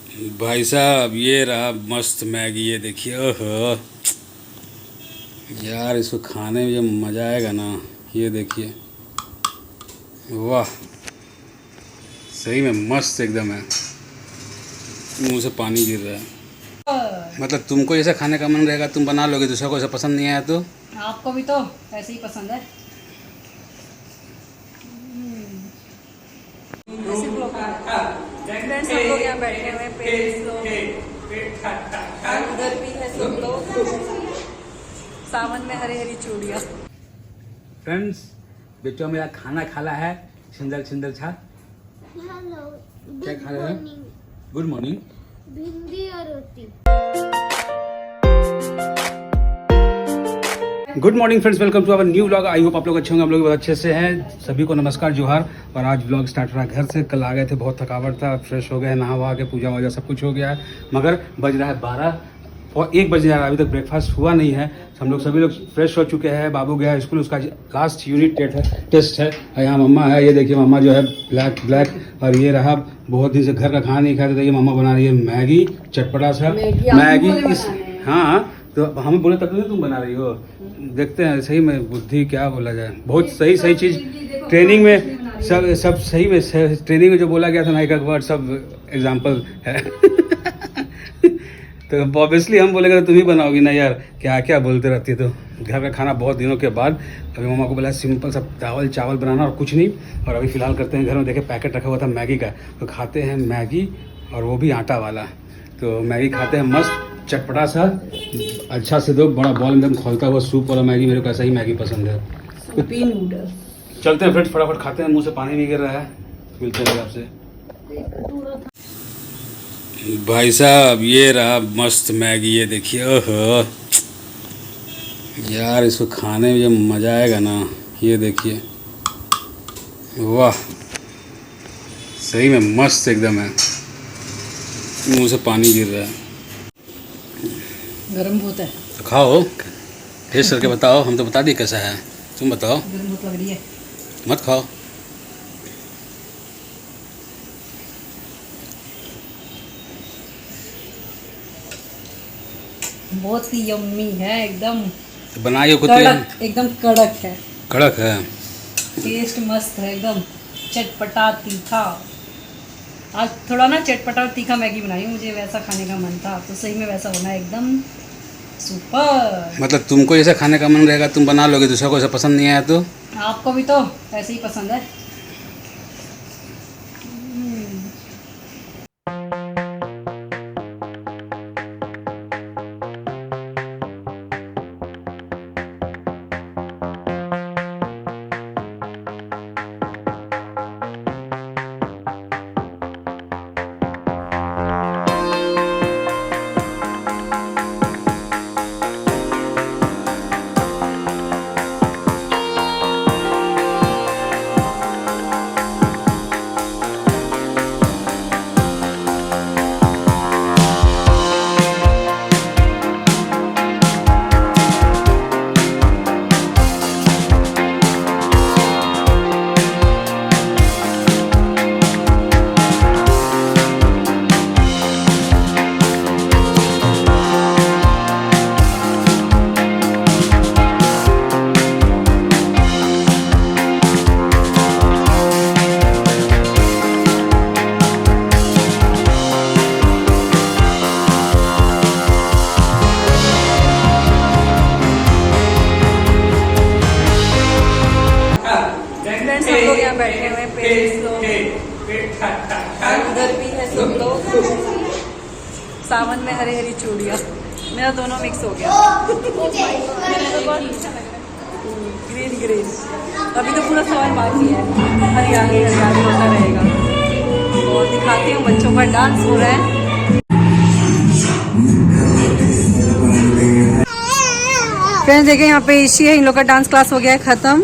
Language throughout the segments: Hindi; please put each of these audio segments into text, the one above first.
भाई साहब ये रहा मस्त मैगी। ये देखिए, ओहो यार, इसको खाने में जब मज़ा आएगा ना। ये देखिए, वाह, सही में मस्त एकदम है। मुंह से पानी गिर रहा है। मतलब तुमको ऐसा खाने का मन रहेगा, तुम बना लोगे, दूसरा को ऐसा पसंद नहीं आया तो? आपको भी तो ऐसे ही पसंद है। फ्रेंड्स, हम लोग यहाँ बैठे हुए हैं, पेरेंट्स लोग, और उधर भी है सब लोग। सावन में हरी हरी चूड़ियाँ। फ्रेंड्स, बेटो मेरा खाना खाला है। छिंदल छिंदल छा हेलो, क्या खा रहे हैं? Good morning. भिंडी और रोटी। Good morning friends, welcome to our new vlog. I hope आप लोग अच्छे होंगे, हम लोग बहुत अच्छे से हैं। सभी को नमस्कार, जोहार। और आज व्लॉग स्टार्ट रहा घर से। कल आ गए थे, बहुत थकावट था, फ्रेश हो गए, नहा वहा के पूजा वूजा सब कुछ हो गया है। मगर बज रहा है 12 और 1 बज रहा है, अभी तक ब्रेकफास्ट हुआ नहीं है। हम लोग सभी लोग फ्रेश हो चुके हैं। बाबू गया है स्कूल, उसका लास्ट यूनिट टेस्ट है। और यहाँ मम्मा है, ये देखिए मम्मा जो है ब्लैक। और ये रहा, बहुत दिन से घर का खाना नहीं खाया, तो देखिए मम्मा बना रही है मैगी, चटपटा सा मैगी। हाँ, तो हमें बोले तब तो तुम बना रही हो। देखते हैं सही में बुद्धि क्या बोला जाए। बहुत सही चीज़ ट्रेनिंग में सब सही में ट्रेनिंग में जो बोला गया था ना, एक वर्ड सब एग्जाम्पल है। तो ऑब्वियसली हम बोलेंगे तो तुम ही बनाओगी ना यार, क्या क्या बोलते रहती है। तो घर का खाना बहुत दिनों के बाद अभी मम्मा को बोला सिंपल सा दाल चावल बनाना और कुछ नहीं। और अभी फ़िलहाल करते हैं, घर में देखे पैकेट रखा हुआ था मैगी का, तो खाते हैं मैगी, और वो भी आटा वाला। तो मैगी खाते हैं मस्त चटपटा सा, अच्छा से दो, बड़ा बॉल एकदम खोलता हुआ सूप वाला मैगी। मेरे को ऐसा ही मैगी पसंद है। सूपी नूडल। चलते हैं फ्रेंड्स, फटाफट खाते हैं, मुंह से पानी भी गिर रहा है। मिलते हैं आपसे। भाई साहब ये रहा मस्त मैगी। ये देखिए, ओहो यार, इसको खाने में जब मज़ा आएगा ना। ये देखिए, वाह, सही में मस्त एकदम है। मुंह से पानी गिर रहा है। गरम बहुत है तो खाओ, टेस्ट करके बताओ। हम तो बता दिए कैसा है, तुम बताओ। गरम बहुत लग रही है। मत खाओ। बहुत ही यम्मी है एकदम। तो बनाई हो खुद कड़क, एकदम कड़क है। कड़क है। टेस्ट मस्त है एकदम, चटपटा तीखा। आज थोड़ा ना चटपटा और तीखा मैगी बनाई हूँ, मुझे वैसा खाने का मन था, तो सही में वैसा होना है एकदम सुपर। मतलब तुमको ऐसा खाने का मन रहेगा, तुम बना लोगे, दूसरा को ऐसा पसंद नहीं आया तो? आपको भी तो ऐसे ही पसंद है। फ्रेंड्स, हम लोग यहाँ बैठे हुए हैं, पेरेंट्स लोग, और उधर भी है सब लोग। सावन में हरी हरी चूड़ियाँ, मेरा दोनों मिक्स हो गया। ग्रीन ग्रीन, अभी तो पूरा सावन बाकी है, हरियाली हरियाली होता रहेगा। और दिखाती हूँ, बच्चों का डांस हो रहा है। फ्रेंड्स देखिए, यहाँ पे ईशी है, इन लोग का डांस क्लास हो गया है ख़त्म।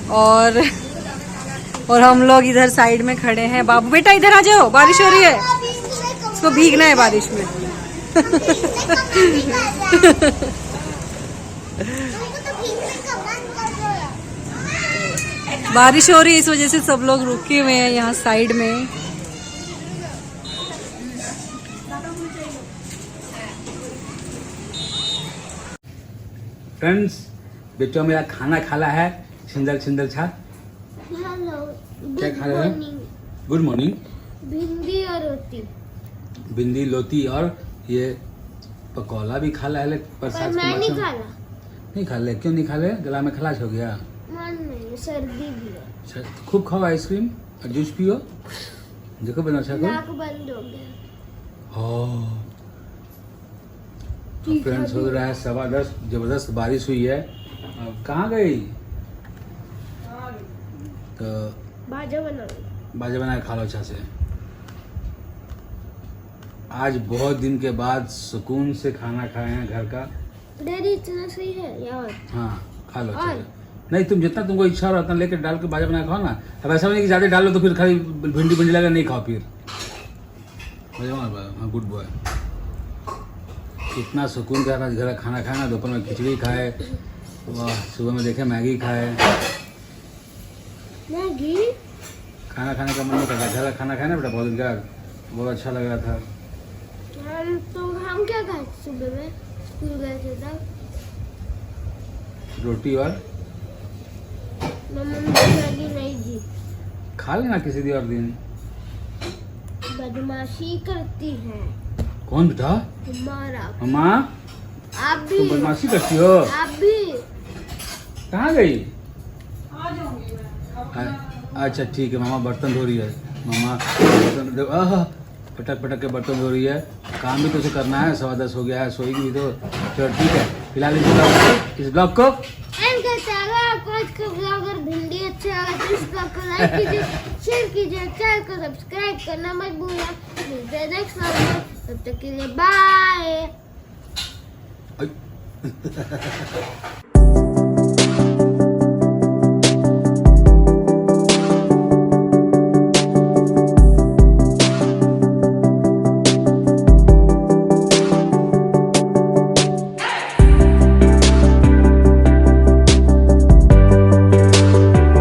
और हम लोग इधर साइड में खड़े हैं। बाबू बेटा इधर आ जाओ, बारिश हो रही है, इसको भीगना है बारिश में। बारिश हो रही है, इस वजह से सब लोग रुके हुए हैं यहाँ साइड में। फ्रेंड्स, बेटा मेरा खाना खाला है छिंदल छिंदल छा। हेलो क्या गुड खा रहे हैं? मॉर्निंग। Good morning. भिंडी और रोटी। भिंडी लोती और ये पकौड़ा भी खा ला है पर मैं नहीं खाला। नहीं खा ले, क्यों नहीं खा ले? गला में खलास हो गया। मन नहीं, सर्दी भी है। अच्छा, खूब खाओ आइसक्रीम और जूस पियो। देखो बना अच्छा नाक बंद हो गया। फ्रेंड्स, हो रहा है 10:15, जबरदस्त बारिश हुई है। अब कहाँ गई? तो भाजा बनाओ। बाजे बना के खा लो अच्छा से। आज बहुत दिन के बाद सुकून से खाना खाए हैं घर का। डैडी इतना सही है यार। हाँ, खा लो अच्छा और? से। नहीं, तुम जितना तुमको इच्छा हो उतना लेकर डाल के बाजा बना के खाओ ना। अब ऐसा नहीं कि ज्यादा डाल लो तो फिर खाली भिंडी भिंडी लगा नहीं खाओ फिर। हाँ, गुड बॉय। इतना सुकून के साथ घर का खाना खाए ना। दोपहर में खिचड़ी खाए, वाह, सुबह में देखे मैगी खाए। मैगी? खाना खाने का मन नहीं करता। घर का खाना खाए ना बेटा, बहुत दिन का, बहुत अच्छा लग रहा था। हम क्या खाए सुबह में स्कूल गए थे तब? रोटी और मम्मी मैगी नहीं दी। खा लेना किसी भी और दिन। बदमाशी करती है कौन बेटा? हमारा। मम्मा, आप भी। तुम बदमाशी करती हो? आप भी। कहाँ गई? अच्छा ठीक है, मामा बर्तन धो रही है। मामा बर्तन पटक पटक के बर्तन धो रही है। काम भी तो उसे करना है। 10:15 हो गया है, सोएगी भी तो। चलो ठीक है, फिलहाल इस ब्लॉग को एंड करते हैं। अगर आपको आज का ब्लॉग और भिंडी अच्छा लगा तो इस ब्लॉग को लाइक कीजिए, शेयर कीजिए, चैनल को सब्सक्राइब करना मत भूलना। मिलते हैं नेक्स्ट ब्लॉग में, तब तक के लिए बाय।